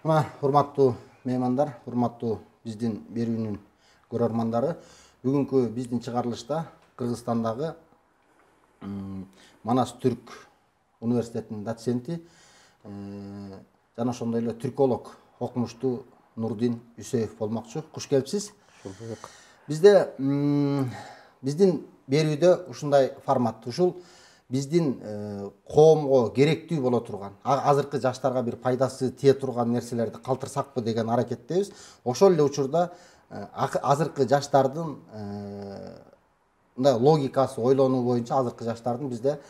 Мына урматтуу меймандар, урматтуу биздин берүүнүн көрөрмандары, бүгүнкү биздин чыгарылышта Кыргызстандагы Манас Түрк университетинин доценти жана ошондой эле түрколог окумуштуу Нурдин Үсеев болмокчу. Куш келипсиз. Бизде биздин берүүдө ушундай формат. Ушул биздин коомго керектүү боло турган, азыркы жаштарга бир пайдасы тие турган нерселерди калтырсакпы деген аракеттебиз. Ошол эле учурда азыркы жаштардын мындай логикасы, ойлонуу боюнча азыркы жаштардын бизде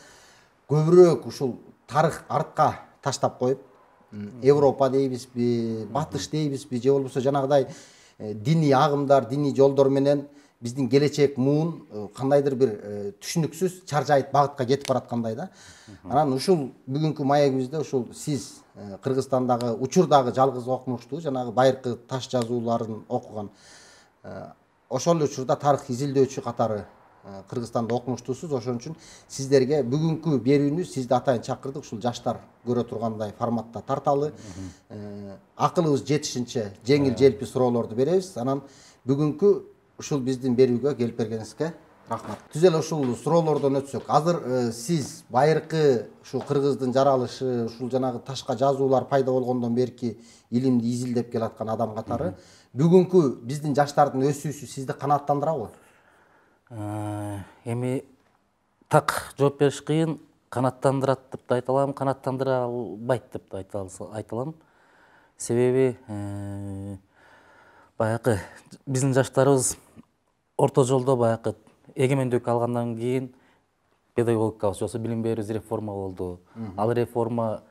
көбүрөөк ушул тарых артка таштап коюп, Европа дейбизби, батыш дейбизби, же болбосо жанагыдай диний агымдар, диний жолдор менен биздин келечек муун кандайдыр бир түшүнүксүз чаржайыт багытка кетип бараткандай да. Анан ушул бүгүнкү маегибизде ушул сиз Кыргызстандагы учурдагы жалгыз окумуштуу жанагы байыркы таш жазууларын окуган, ошол учурда тарых изилдөөчү катары Кыргызстанда окумуштуусуз. Ошон үчүн сиздерге бүгүнкү берүүнү сизди атайын чакырдык. Ушул жаштар көрө тургандай форматта тарталы, акылыбыз жетишинче жеңил желпи суроолорду беребиз. Анан бүгүнкү ушул биздин берүүгө келип бергениңизге рахмат. Түз эле ушул суроолордон өтсөк, азыр сиз байыркы ушул кыргыздын жаралышы, ушул жанагы ташка жазуулар пайда болгондон берки илимди изилдеп келаткан адам катары бүгүнкү биздин жаштардын өсүүсү сизди канааттандырабы? Эми так жооп бериш кыйын. Канааттандырат деп да айта алам, канааттандыра албайт деп да айта алам. Себеби баягы биздин жаштарыбыз орто жолдо баягы эгемендүүлүк алгандан кийин педагогикабыз жосо билим берүүбүз реформа болду. Ал реформа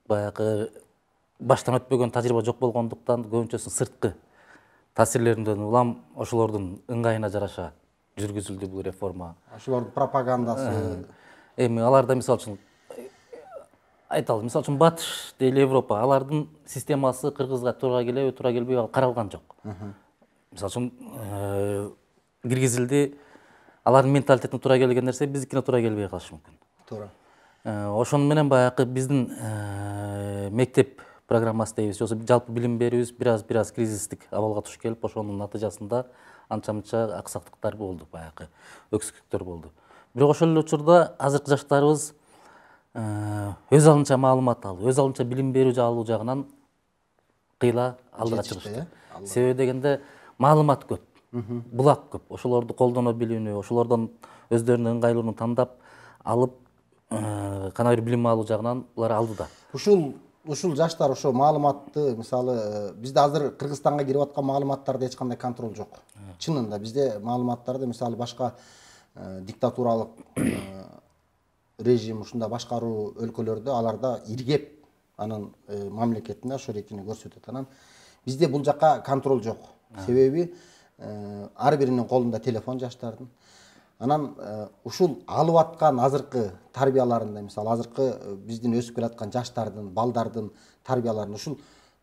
баягы баштан өтпөгөн тажрыйба жок болгондуктан көбүнчөсү сырткы таасирлеринен улам ошолордун ыңгайына жараша жүргүзүлдү бул реформа. Ошолордун пропагандасы. Эми аларда мисалы үчүн айталы, мисалы үчүн Батыш дейли Европа, алардын системасы кыргызга туура келеби, туура келбейби каралган жок. Мисалы үчүн киргизилди, алардын менталитетине туура келген нерсе биздикине туура келбей калышы мүмкүн. Туура. Ошону менен баягы биздин мектеп программасы дейбиз, жосо жалпы билим берүүбүз бир аз кризистик абалга туш келип, ошонун натыйжасында анча-мынча аксактыктар болду, баягы өксүктөр болду. Бирок ошол эле учурда азыркы жаштарыбыз өз алынча маалымат алуу, өз алынча билим берүү алуу жагынан кыйла алдыга чыгышты. Себеби дегенде маалымат көп, булак көп. Ошолорду колдоно билүүнү, ошолордон өздөрүнүн ыңгайлууну тандап алып, кандайдыр билим алуу жагынан булар алдыда. Ушул жаштар ошо маалыматты, мисалы, бизде азыр Кыргызстанга кирип аткан маалыматтарда эч кандай контроль жок. Чынында бизде маалыматтарды, мисалы, башка диктатуралык режим, ушундай башкаруу өлкөлөрдө аларда иргеп анын мамлекетине ошо эркини көрсөтөт. Анан бизде бул жакка контроль жок. Себеби ар биринин колунда телефон жаштардын. Анан ушул алып аткан азыркы тарбияларында, мисалы, азыркы биздин өсүп келаткан жаштардын, балдардын тарбияларын ушул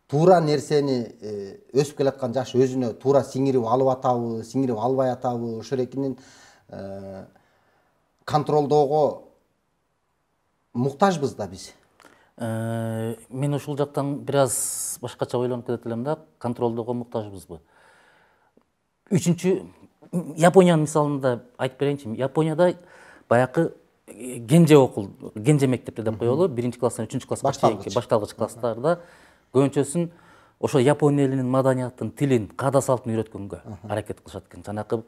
туура нерсени өсүп келаткан жаш өзүнө туура сиңирип алып атабы, сиңирип албай атабы, ошо эркинин контролдоого муктажбыз да биз. Мен ушул жактан бир аз башкача ойлонуп кетет элем да, контролдоого муктажбызбы. Үчүнчү Япониянын мисалында айтып берейинчи. Японияда баягы генже мектепте деп коелу, 1-класстан 3-класска чейинки башталгыч класстарда көбүнчөсүн ошо Япония элинин маданиятын, тилин, каада салтын үйрөткөнгө аракет кылышат экен. Жанакы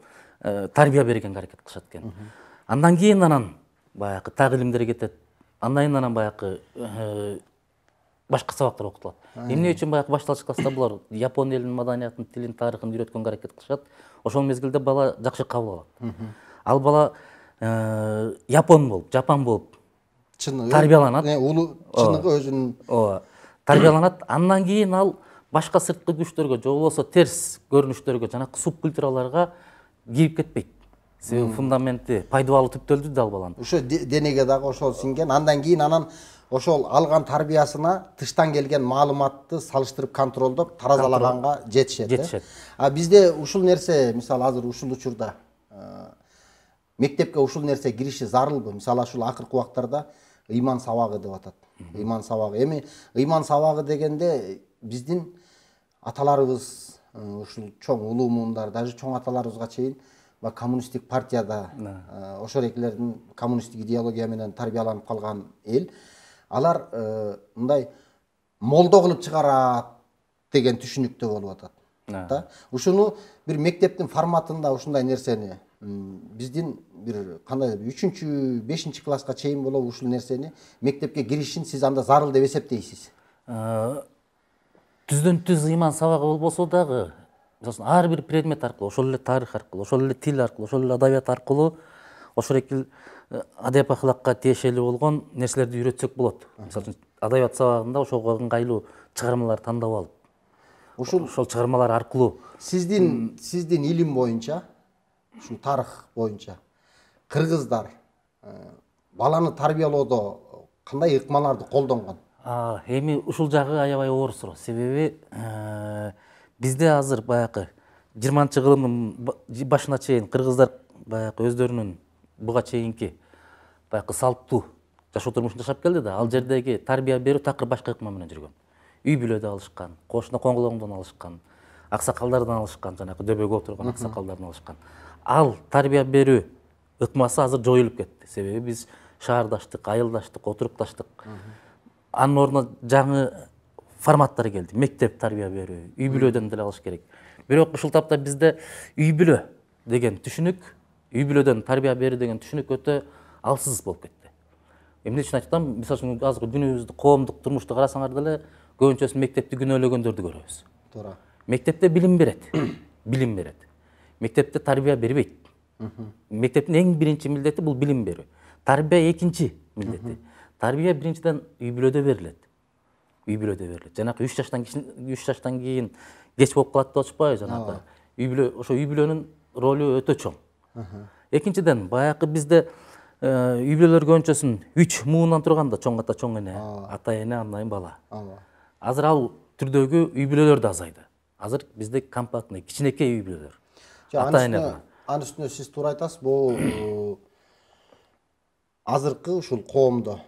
тарбия бергенге аракет кылышат экен. Андан кийин баягы так илимдер кетет. Андан баягы башка сабактар окутулат. Эмне үчүн баягы башталгыч класста булар Япония элинин маданиятын, тилин, тарыхын үйрөткөнгө аракет кылышат? Ошол мезгилде бала жакшы кабыл алат. Ал бала япон болуп, жапан болуп тарбияланат. Чыныгы өзүнүн тарбияланат. Андан кийин ал башка сырткы күчтөргө, же болбосо терс көрүнүштөргө, жанакы субкультураларга кирип кетпейт. Себеби фундаменти, пайдалуу түптөлдү да ал баланын. Ошо денеге дагы ошол сиңген. Андан кийин ошол алган тарбиясына тыштан келген маалыматты салыштырып контролдоп таразалаганга жетишет. Бизде ушул нерсе, мисалы, азыр ушул учурда мектепке ушул нерсе кириши зарылбы? Мисалы, ушул акыркы убактарда ыйман сабагы деп атат. Ыйман сабагы. Эми ыйман сабагы дегенде биздин аталарыбыз ушул чоң улуу муундар, даже чоң аталарыбызга чейин коммунисттик партияда ошол экилердин коммунисттик идеология менен тарбияланып калган эл, алар мындай молдо кылып чыгарат деген түшүнүктө болуп атат да. Ушуну бир мектептин форматында ушундай нерсени биздин бир кандай 3-5 класска чейин болобу ушул нерсени мектепке киришин сиз анда зарыл деп эсептейсиз? Түздөн түз ыйман сабагы болбосо дагы, мисалы ар бир предмет аркылуу, ошол эле тарых аркылуу, ошол эле тил аркылуу, ошол эле адабият аркылуу ошол эки адеп ахлакка тиешелүү болгон нерселерди үйрөтсөк болот. Мисалы адабият сабагында ошого ыңгайлуу чыгармалар тандап алып, ошол чыгармалар аркылуу сиздин илим боюнча, ушул тарых боюнча кыргыздар баланы тарбиялоодо кандай ыкмаларды колдонгон? Эми ушул жагы аябай оор суроо. Себеби бизде азыр баягы 20-кылымдын башына чейин кыргыздар баягы өздөрүнүн буга чейинки баягы салттуу жашоо турмушун жашап келди да. Ал жердеги тарбия берүү такыр башка ыкма менен жүргөн. Үй бүлөдө алышкан, кошуна коңголоңдон алышкан, аксакалдардан алышкан, жанагы дөбөгө отурган аксакалдардан алышкан. Ал тарбия берүү ыкмасы азыр жоюлуп кетти. Себеби биз шаардаштык, айылдаштык, отурукташтык. Анын ордуна жаңы форматтар келди. Мектеп тарбия берүү, үй бүлөдөн деле алыш керек. Бирок ушул тапта бизде үй бүлө деген түшүнүк, үй бүлөдөн тарбия берүү деген түшүнүк өтө алсыз болуп кетти. Эмне үчүн айтсам, мисалы үчүн азыр күнүбүздү коомдук турмушту карасаңар деле көбүнчөсү мектепти күнөөлөгөндөрдү көрөбүз. Туура. Мектепте билим берет. Билим берет. Мектепте тарбия бербейт. Мектептин эң биринчи милдети бул билим берүү. Тарбия экинчи милдети. Тарбия биринчиден үй бүлөдө берилет. Үй бүлөдө берилет. Жанагы 3 жаштан кийин кеч болуп калат деп атышпайбы жанагы. Үй бүлө, ошо үй бүлөнүн ролу өтө чоң. Экинчиден, баягы бизде үй бүлөлөр көбүнчөсүн 3 муундан турган да, чоң ата, чоң эне, ата эне, андан кийин бала. Азыр ал түрдөгү үй бүлөлөр да азайды. Азыр бизде компактный, кичинекей үй бүлөлөр. Ата эне. Анын үстүнө сиз туура айтасыз, бул азыркы ушул коомдо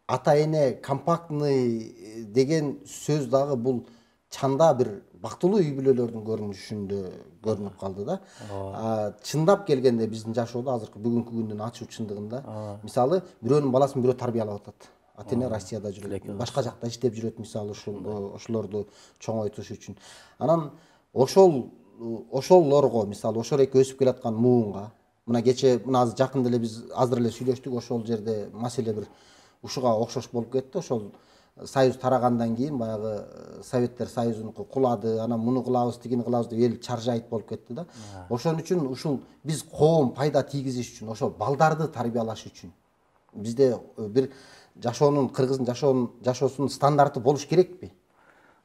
ата эне компактный деген сөз дагы бул чанда бир бактылуу үй бүлөлөрдүн көрүнүшүндө көрүнүп калды да. Чындап келгенде биздин жашоодо азыркы бүгүнкү күндүн ачуу чындыгында мисалы бирөөнүн баласын бирөө тарбиялап атат. Ата эне Россияда жүрөт, башка жакта иштеп жүрөт, мисалы ошолорду чоңойтуш үчүн. Анан ошолорго мисалы ошол эки өсүп келаткан муунга мына кече азыр жакында эле биз азыр эле сүйлөштүк, ошол жерде маселе бир ушуга окшош болуп кетти. Ошол союз тарагандан кийин баягы Советтер Союзунуку кулады, анан муну кылабыз, тигини кылабыз деп эл чаржайт болуп кетти да. Ошон үчүн ушул биз коом пайда тийгизиш үчүн, ошол балдарды тарбиялаш үчүн бизде бир жашоонун, кыргыздын жашоосунун стандарты болуш керекпи?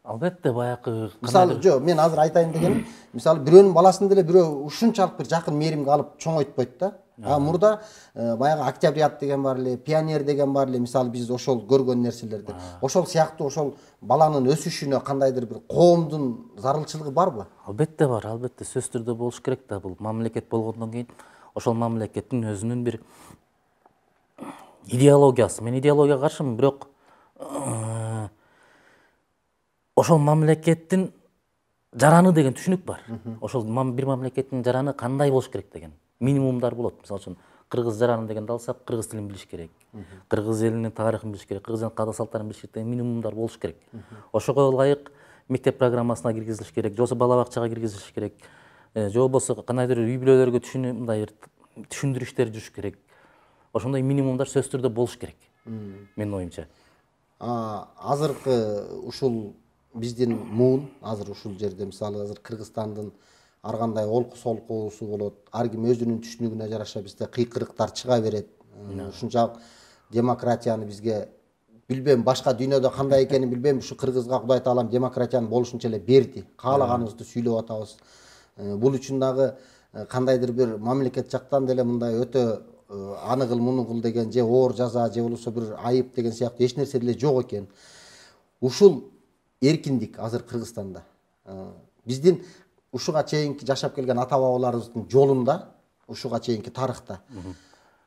Албетте, баягы мисалы жок, мен азыр айтайын дегеним, мисалы бирөөнүн баласын деле бирөө ушунчалык бир жакын мээримге алып чоңойтпойт да. Мурда баягы Октябрят деген бар эле, Пионер деген бар эле, мисалы биз ошол көргөн нерселерди. Ошол сыяктуу ошол баланын өсүшүнө кандайдыр бир коомдун зарылчылыгы барбы? Албетте бар, албетте сөзсүз түрдө болуш керек да. Бул мамлекет болгондон кийин ошол мамлекеттин өзүнүн бир идеологиясы. Мен идеологияга каршымын, бирок ошол мамлекеттин жараны деген түшүнүк бар. Ошол бир мамлекеттин жараны кандай болуш керек деген минимумдар болот. Мисалы үчүн кыргыз жараны дегенди алсак, кыргыз тилин билиш керек, кыргыз элинин тарыхын билиш керек, кыргыз элинин каада салттарын билиш керек деген минимумдар болуш керек. Ошого ылайык мектеп программасына киргизилиш керек, же болбосо бала бакчага киргизилиш керек, же болбосо кандайдыр үй бүлөлөргө түшүндүрүштөр жүрүш керек. Ошондой минимумдар сөзсүз түрдө болуш керек, менин оюмча. Азыркы ушул биздин муун азыр ушул жерде мисалы азыр Кыргызстандын ар кандай олку солкусу болот, ар ким өзүнүн түшүнүгүнө жараша бизде кыйкырыктар чыга берет. Ушунчалык демократияны бизге билбейм, башка дүйнөдө кандай экенин билбейм, ушу Кыргызга Кудай Таалам демократияны болушунча эле берди. Каалаганыбызды сүйлөп атабыз. Бул үчүн дагы кандайдыр бир мамлекет жактан деле мындай өтө аны кыл, муну кыл деген же оор жаза, же болбосо бир айып деген сыяктуу эч нерсе деле жок экен. Ушул эркиндик азыр Кыргызстанда биздин ушуга чейинки жашап келген ата бабаларыбыздын жолунда, ушуга чейинки тарыхта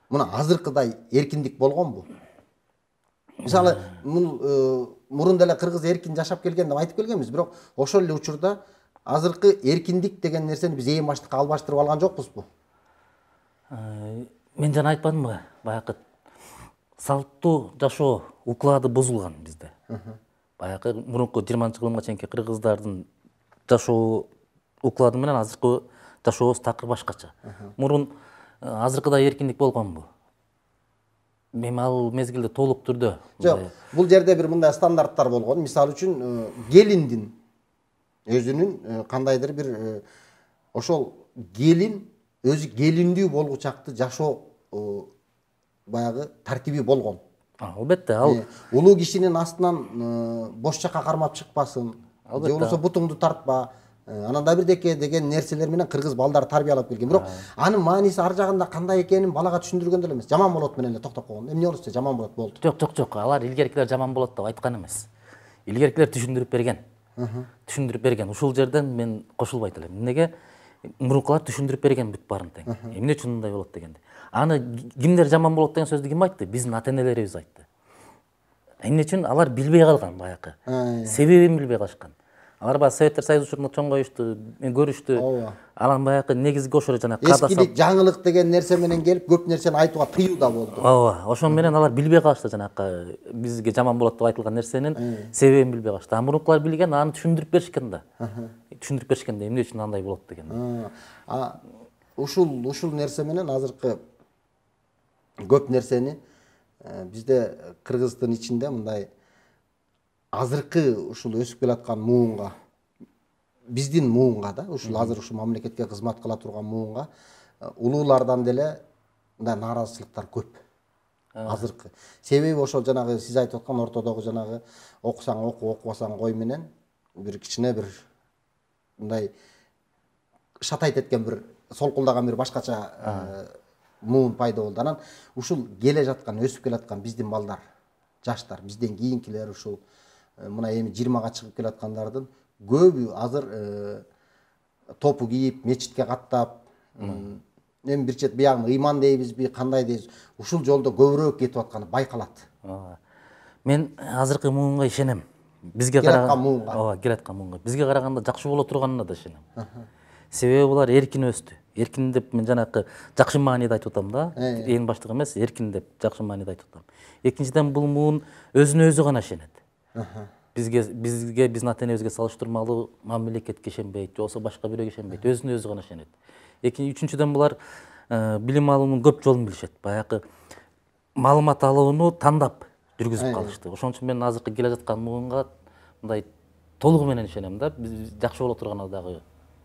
мына азыркыдай эркиндик болгонбу? Мисалы, мурун деле кыргыз эркин жашап келген деп айтып келгенбиз, бирок ошол эле учурда азыркы эркиндик деген нерсени биз эң баштыкка албаштырып алган жокпузбу? Мен жана айтпадымбы, баягы салттуу жашоо уклады бузулган бизде. Баягы мурунку 20-жылымга чейинки кыргыздардын жашоо уклады менен азыркы жашообуз такыр башкача. Мурун азыркыдай эркиндик болгонбу? Мен ал мезгилде толук түрдө. Жок, бул жерде бир мындай стандарттар болгон. Мисалы үчүн келиндин өзүнүн кандайдыр бир ошол келин өзү келиндүү болгучакты жашоо баягы тартиби болгон. Албетте, ал улуу кишинин астынан бош жакка кармап чыкпасын, же болбосо бутуңду тартпа, анан да бирдеке деген нерселер менен кыргыз балдары тарбиялап келген. Бирок анын мааниси ар жагында кандай экенин балага түшүндүргөн деле эмес. Жаман болот менен эле токтоп койгон. Эмне болот десе жаман болот болду. Жок. Алар илгеркилер жаман болот деп айткан эмес. Илгеркилер түшүндүрүп берген. Түшүндүрүп берген. Ушул жерден мен кошулбайт элем. Эмнеге? Мурункулар түшүндүрүп берген бүт баарын тең. Эмне үчүн мындай болот дегенди. Аны кимдер жаман болот деген сөздү ким айтты? Биздин ата-энелерибиз айтты. Эмне үчүн? Алар билбей калган баягы. Себебин билбей калышкан. Алар баягы Советтер Союзу учурунда чоң коюшту, көрүштү. Анан баягы негизги ошо жана эскилик, жаңылык деген нерсе менен келип көп нерсени айтууга тыюу да болду. Ошон менен алар билбей калышты, жанакы бизге жаман болот деп айтылган нерсенин себебин билбей калышты. Мурункулар билген, аны түшүндүрүп беришкен да. Түшүндүрүп беришкен да эмне үчүн андай болот деген. Ушул нерсе менен азыркы көп нерсени бизде кыргыздын ичинде мындай азыркы ушул өсүп келаткан муунга, биздин муунга да, ушул азыр ушул мамлекетке кызмат кыла турган муунга улуулардан деле мындай нааразычылыктар көп. Азыркы. Себеби ошол жанагы сиз айтып аткан ортодогу жанагы окусаң оку, окубасаң кой менен бир кичине бир мындай шатайт эткен бир солкулдаган бир башкача муун пайда болду. Анан ушул келе жаткан, өсүп келаткан биздин балдар, жаштар, бизден кийинкилер ушул мына эми 20-га чыгып келаткандардын көбү азыр топу кийип, мечитке каттап, эми бир чет биягы ыйман дейбизби, кандай дейбиз, ушул жолдо көбүрөөк кетип атканы байкалат. Мен азыркы муунга ишенем. Бизге караганда муунга. Келаткан муунга. Бизге караганда жакшы боло турганына да ишенем. Себеби булар эркин өстү. Эркин деп мен жанакы жакшы мааниде айтып атам да. Эң баштыгы эмес, эркин деп жакшы мааниде айтып атам. Экинчиден бул муун өзүнө өзү гана ишенет. Биздин ата-энебизге салыштырмалуу мамлекетке ишенбейт, же болбосо башка бирөөгө ишенбейт, өзүнө өзү гана ишенет. Үчүнчүдөн булар билим алуунун көп жолун билишет. Баягы маалымат алууну тандап жүргүзүп калышты. Ошон үчүн мен азыркы келе жаткан муунга мындай толугу менен ишенем да. Биз жакшы боло турганына дагы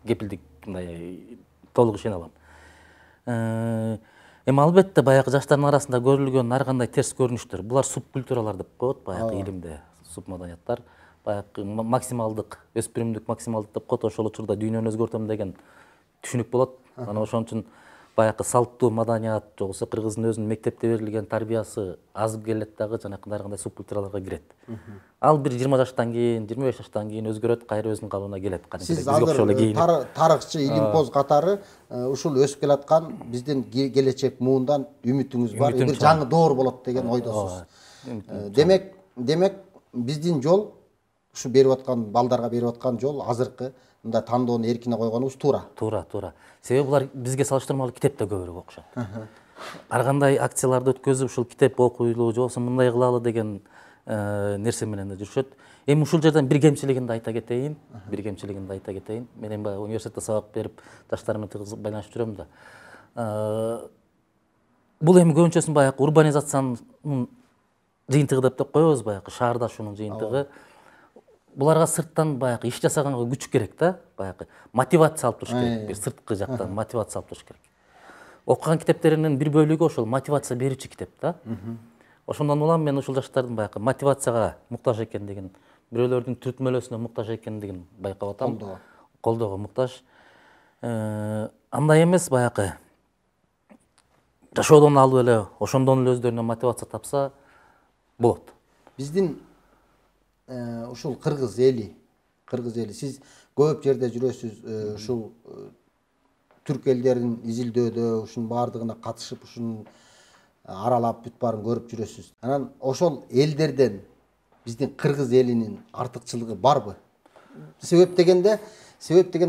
кепилдик мындай толук ишене алам. Эми албетте баягы жаштардын арасында көрүлгөн ар кандай терс көрүнүштөр, булар субкультуралар деп коет баягы илимде, субмаданияттар. Баягы максималдык, өспүрүмдүк максималдык деп коет, ошол учурда дүйнөнү өзгөртөм деген түшүнүк болот. Анан ошон үчүн баягы салттуу маданият, же болбосо кыргыздын өзүнүн мектепте берилген тарбиясы азып келет дагы жанакындай ар кандай субкультураларга кирет. Ал бир 20 жаштан кийин, 25 жаштан кийин өзгөрөт, кайра өзүнүн калыбына келет. Сиз азыр тарыхчы, илимпоз катары ушул өсүп келаткан биздин келечек муундан үмүтүңүз бар, бир жаңы доор болот деген ойдосуз. Демек биздин жол, ушу берип аткан балдарга берип аткан жол азыркы мындай тандоону эркине койгонубуз туура. Туура. Себеби булар бизге салыштырмалуу китепте көбүрөөк окушат. Ар кандай акцияларды өткөзүп, ушул китеп окуйлуу, же болбосо мындай кылалы деген нерсе менен да жүрүшөт. Эми ушул жерден бир кемчилигинди айта кетейин. Мен эми университетте сабак берип, жаштар менен тыгыз байланышып жүрөм да. Бул эми көбүнчөсүн баягы урбанизациянын жыйынтыгы деп коебуз, баягы шаардашуунун жыйынтыгы. Буларга сырттан баягы иш жасаганга күч керек да, баягы мотивация алып туруш керек, бир сырткы жактан мотивация алып туруш керек. Окуган китептеринин бир бөлүгү ошол мотивация берүүчү китеп да. Ошондон улам мен ушул жаштардын баягы мотивацияга муктаж экендигин, бирөөлөрдүн түртмөлөөсүнө муктаж экендигин байкап атам. Колдоого муктаж. Андай эмес, баягы жашоодон алып эле ошондон эле өздөрүнө мотивация тапса болот. Биздин ушул кыргыз эли, сиз көп жерде жүрөсүз, ушул түрк элдерин изилдөөдө, ушунун баардыгына катышып, ушун аралап бүт баарын көрүп жүрөсүз. Анан ошол элдерден биздин кыргыз элинин артыкчылыгы барбы? Себеп дегенде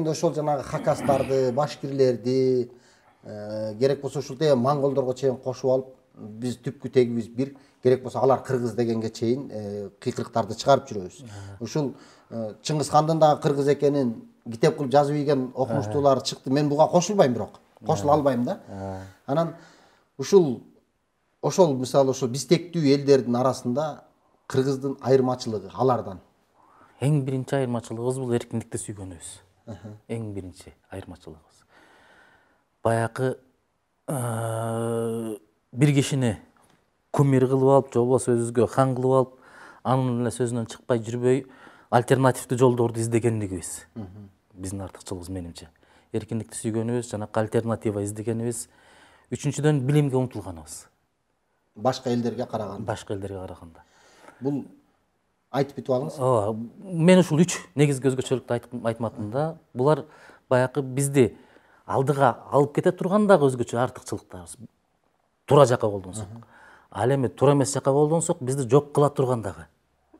ошол жанагы хакастарды, башкирлерди, керек болсо ушул монголдорго чейин кошуп алып, биз түпкү тегибиз бир, керек болсо алар кыргыз дегенге чейин кыйкырыктарды чыгарып жүрөбүз. Ушул Чыңгыз хандын дагы кыргыз экенин китеп кылып жазып ийген окумуштуулар чыкты. Мен буга кошулбайм, бирок кошула албайм да. Анан ошол мисалы ошол биз тектүү элдердин арасында кыргыздын айырмачылыгы алардан. Эң биринчи айырмачылыгыбыз бул эркиндикти сүйгөнүбүз. Эң биринчи айырмачылыгыбыз. Баягы бир кишини кумир кылып алып, же болбосо өзүбүзгө хан кылып алып, анын эле сөзүнөн чыкпай жүрбөй, альтернативдүү жолдорду издегендигибиз. Биздин артыкчылыгыбыз менимче. Эркиндикти сүйгөнүбүз, жанакы альтернатива издегенибиз. Үчүнчүдөн билимге умтулганыбыз. Башка элдерге караганда. Бул айтып бүтүп алыңыз. Мен ушул 3 негизги өзгөчөлүктү айтмадым да. Булар баягы бизди алдыга алып кете турган дагы өзгөчө артыкчылыктарыбыз. Туура жакка колдонсок. Ал эми туура эмес жакка колдонсок, бизди жок кыла турган дагы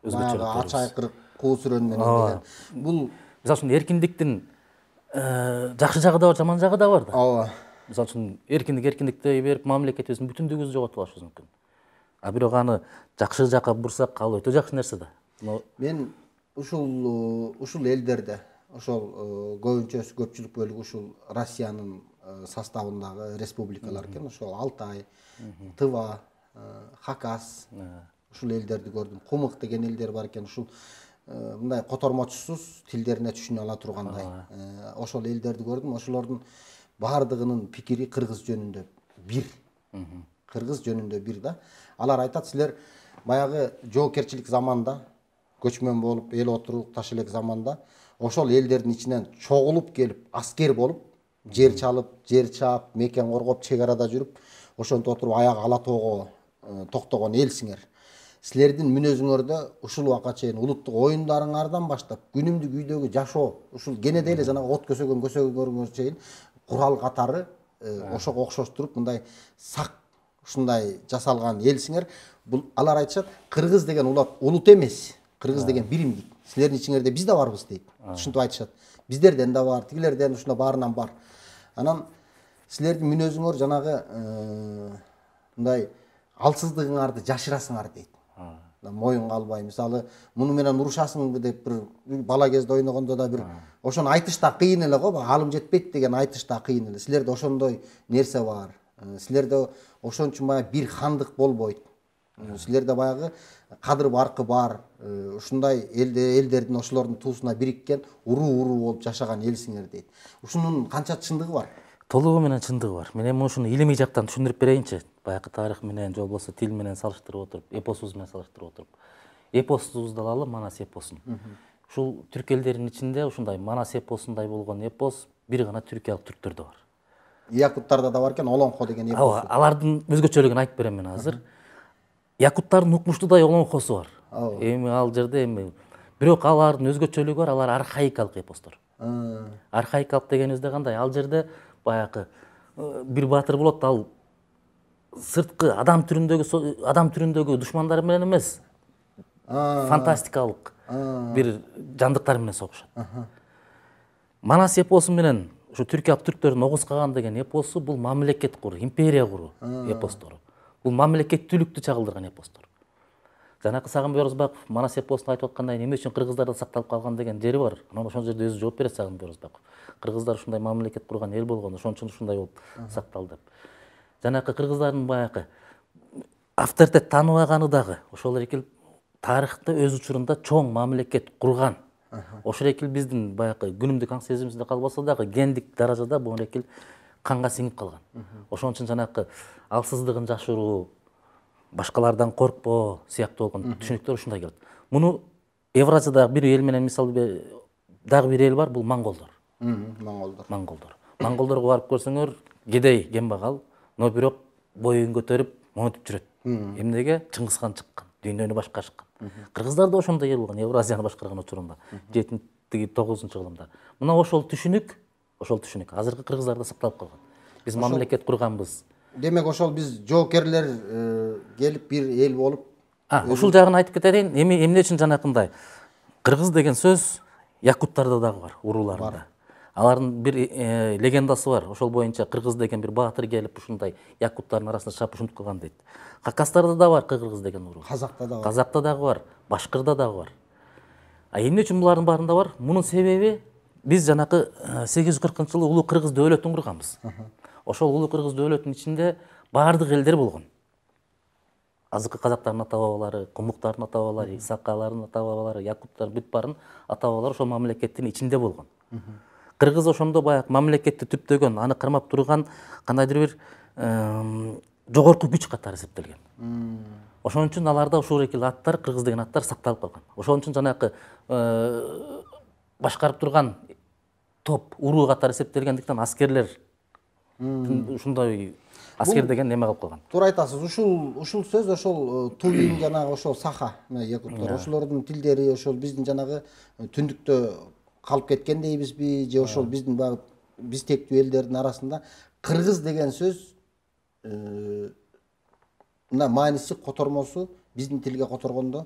өзгөчөлүктөрүбүз. Ача айкырык куу сүрөн менен деген. Бул мисалы үчүн эркиндиктин жакшы жагы да бар, жаман жагы да бар да. Ооба. Мисалы үчүн эркиндик дей берип мамлекетибиздин бүтүндүгүбүздү жоготуп алышыбыз мүмкүн. Бирок аны жакшы жакка бурсак, ал өтө жакшы нерсе да. Мен ушул элдерде, ошол көпчүлүк бөлүгү ушул Россиянын составындагы республикалар экен. Ошол Алтай, Тыва, Хакас, ушул элдерди көрдүм. Кумык деген элдер бар экен. Ушул мындай котормочусуз тилдерине түшүнө ала тургандай. Ошол элдерди көрдүм. Ошолордун баардыгынын пикири кыргыз жөнүндө бир. Кыргыз жөнүндө бир да. Алар айтат, силер баягы жоокерчилик заманда, көчмөн болуп, эл отурукташ элек заманда ошол элдердин ичинен чогулуп келип, аскер болуп, жер чалып, жер чаап, мекен коргоп, чек арада жүрүп, ошентип отуруп аягы ала тоого токтогон элсиңер. Силердин мүнөзүңөрдө ушул убакка чейин улуттук оюндарыңардан баштап күнүмдүк үйдөгү жашоо, ушул кенеде эле жанагы от көсөгөнгө чейин курал катары ошого окшоштуруп мындай сак ушундай жасалган элсиңер. Бул алар айтышат, кыргыз деген улут эмес, кыргыз деген биримдик. Силердин ичиңерде биз да барбыз дейт. Ушинтип айтышат. Биздерден да бар, тигилерден ушунда баарынан бар. Анан силердин мүнөзүңөр жанагы мындай алсыздыгыңарды жашырасыңар дейт. Моюнга албай, мисалы, муну менен урушасыңбы деп бир бала кезде ойногондо да бир ошону айтыш да кыйын эле го, алым жетпейт деген айтыш да кыйын эле. Силерде ошондой нерсе бар. Силерде ошон үчүн баягы бир хандык болбойт. Силерде баягы кадыр баркы бар. Ушундай элдердин ошолордун туусуна бириккен уруу болуп жашаган элсиңер дейт. Ушунун канча чындыгы бар? Толугу менен чындыгы бар. Мен эми ушуну илимий жактан түшүндүрүп берейинчи. Баягы тарых менен, же болбосо тил менен салыштырып отуруп, эпосубуз менен салыштырып отуруп. Эпосубузду алалы, Манас эпосун. Ушул түрк элдеринин ичинде ушундай Манас эпосундай болгон эпос бир гана түркиялык түрктөрдө бар. Якуттарда да бар экен, Олонхо деген эпос. Алардын өзгөчөлүгүн айтып берем мен азыр. Якуттардын укмуштуудай Олонхосу бар. Эми ал жерде бирок алардын өзгөчөлүгү бар, алар архаикалык эпостор. Архаикалык дегенибизде кандай? Ал жерде баягы бир баатыр болот, ал сырткы адам түрүндөгү душмандары менен эмес, фантастикалык бир жандыктар менен согушат. Манас эпосу менен ушу түркиялык түрктөрдүн Огуз Каган деген эпосу бул мамлекет куруу, империя куруу эпостору. Бул мамлекеттүүлүктү чагылдырган эпостор. Жанакы Сагынбай Орозбаков Манас эпосун айтып аткандай, эмне үчүн кыргыздарда сакталып калган деген жери бар. Анан ошол жерде өзү жооп берет Сагынбай Орозбаков. Кыргыздар ушундай мамлекет курган эл болгон, ошон үчүн ушундай болуп сакталды деп. Жанакы кыргыздардын баягы авторитет тааныбаганы дагы ошол эле тарыхта өз учурунда чоң мамлекет курган. Ошол эле биздин баягы күнүмдүк аң сезимибизде калбаса дагы гендик даражада бул эле канга сиңип калган. Ошон үчүн жанакы алсыздыгын жашыруу, башкалардан коркпоо сыяктуу болгон түшүнүктөр ушундай келет. Муну Евразиядагы бир эл менен мисалы дагы бир эл бар, бул монголдор. Монголдорго барып көрсөңөр, кедей, кембагал, но бирок боюн көтөрүп, монтип жүрөт. Эмнеге? Чыңгызхан чыккан, дүйнөнү башкарышкан. Кыргыздар да ошондой эл болгон, Евразияны башкарган учурунда, 7-9-жылымда. Мына ошол түшүнүк азыркы кыргыздарда сакталып калган. Биз мамлекет курганбыз. Демек ошол биз жоокерлер келип бир эл болуп Ушул жагын айтып кетейин. Эмне үчүн жанакындай кыргыз деген сөз якуттарда дагы бар, урууларында. Алардын бир легендасы бар. Ошол боюнча кыргыз деген бир баатыр келип ушундай якуттардын арасында шапышынтып калган дейт. Хакастарда да бар кыргыз деген уруу. Казакта да бар. Казакта дагы бар, башкырда дагы бар. Эмне үчүн булардын баарында бар? Мунун себеби биз жанакы 840-жылы улуу кыргыз дөөлөтүн курганбыз. Ошол улуу кыргыз дөөлөтүнүн ичинде баардык элдер болгон. Азыркы казактардын ата бабалары, кумуктардын ата бабалары, сакалардын ата бабалары, якуттар бүт барын ата бабалары ошол мамлекеттин ичинде болгон. Кыргыз ошондо баягы мамлекетти түптөгөн, аны кармап турган кандайдыр бир жогорку күч катары эсептелген. Ошон үчүн аларда ушул экил аттар, кыргыз деген аттар сакталып калган. Ошон үчүн жанакы башкарып турган топ, уруу катары эсептелгендиктен аскерлер ушундай аскер деген неме кылып калган. Туура айтасыз. Ушул сөз ошол тувин жанагы ошол саха якуттар, ошолордун тилдери ошол биздин жанагы түндүктө калып кеткендейбизби же ошол биздин баягы биз тектүү элдердин арасында кыргыз деген сөз мына мааниси котормосу биздин тилге которгондо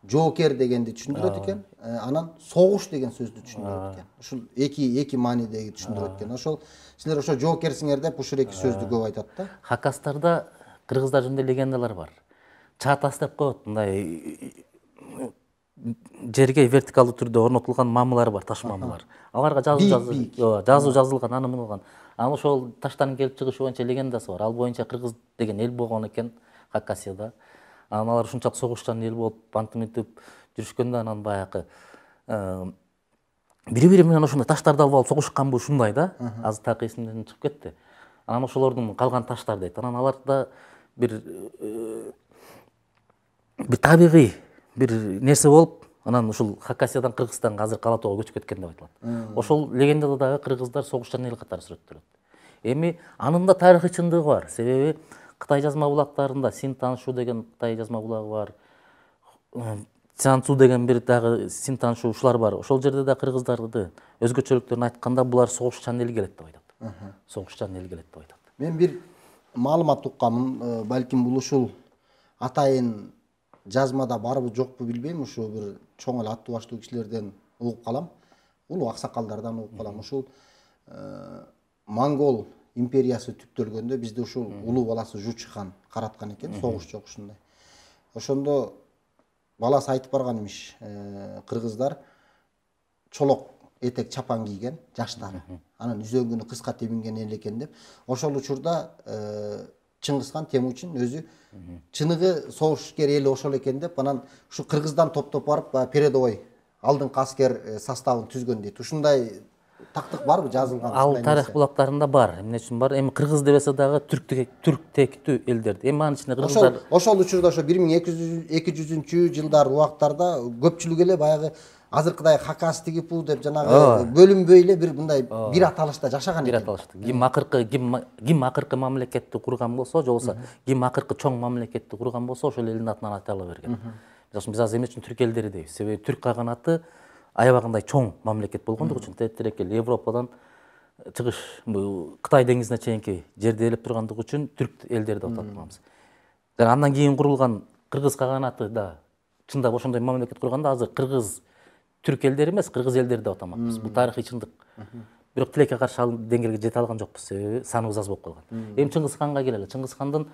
жоокер дегенди түшүндүрөт экен, анан согуш деген сөздү түшүндүрөт экен. Ушул эки маанидеги түшүндүрөт экен. Ошол силер ошо жоокерсиңер деп ушул эки сөздү көп айтат да. Хакастарда кыргыздар жөнүндө легендалар бар. Чаатас деп коет, мындай жерге вертикалдуу түрдө орнотулган мамылар бар, таш мамылар. Аларга жазуу жазылган, аны муну кылган. Анан ошол таштардын келип чыгышы боюнча легендасы бар. Ал боюнча кыргыз деген эл болгон экен Хакасияда. Анан алар ушунчалык согушчан эл болуп, антып жүрүшкөндө анан баягы бири-бири менен ошондой таштарды алып согушканбы ушундай да. Азыр так эсимден чыгып кетти. Анан ошолордун калган таштар дейт. Анан аларда бир табигый бир нерсе болуп, анан ушул Хакасиядан Кыргызстанга азыр Алатоога көчүп кеткен деп айтылат. Ошол легендада дагы кыргыздар согушчан эл катары сүрөттөлөт. Эми анын да тарыхый чындыгы бар. Себеби Кытай жазма булактарында Синтаншу деген Кытай жазма булагы бар. Цянцу деген бир дагы Синтаншу ушулар бар. Ошол жерде да кыргыздарды өзгөчөлүктөрүн айтканда булар согушчан эл келет деп айтат. Согушчан эл келет деп айтат. Мен бир маалымат уккамын, балким бул ушул атайын жазмада барбы жокпу билбейм, ушул бир чоң эле аттуу баштуу кишилерден угуп калам. Улуу аксакалдардан угуп калам. Ушул Монгол империясы түптөлгөндө бизде ушул улуу баласы Жучи хан караткан экен, согуш жок ушундай. Ошондо баласы айтып барган имиш, кыргыздар чолок этек чапан кийген жаштары. Анан үзөңгүнү кыска тебинген эл экен деп. Ошол учурда Чыңгыз хан Темучин өзү чыныгы согушкер эли ошол экен деп, анан ушу кыргыздан топтоп барып передовой алдыңкы аскер составын түзгөн дейт. Ушундай тактык барбы жазылган? Ал тарих булактарында бар. Эмне үчүн бар? Эми кыргыз дебесе дагы түрк тектүү элдерди. Эми анын ичинде кыргыздар ошол учурда ошо 1200 жылдар убактарда көпчүлүк эле баягы азыркыдай Хакас тигипу деп жанагы бөлүнбөй эле бир мындай бир аталышта жашаган экен. Бир аталышта. Ким акыркы мамлекетти курган болсо, же болбосо ким акыркы чоң мамлекетти курган болсо, ошол элдин атынан айта берген. Биз азыр эмне үчүн түрк элдери дейбиз? Себеби түрк каганаты аябагындай чоң мамлекет болгондугу үчүн тетирек эл Европадан чыгыш Кытай деңизине чейинки жерди ээлеп тургандыгы үчүн түрк элдери деп атап турганбыз. Жана андан кийин курулган кыргыз каганаты да чындап ошондой мамлекет курганда азыр кыргыз түрк элдери эмес, кыргыз элдери деп атамакпыз. Бул тарыхый чындык. Бирок тилекке каршы ал деңгээлге жете алган жокпуз, себеби саныбыз аз болуп калган. Эми Чыңгыз ханга келели. Чыңгыз хандын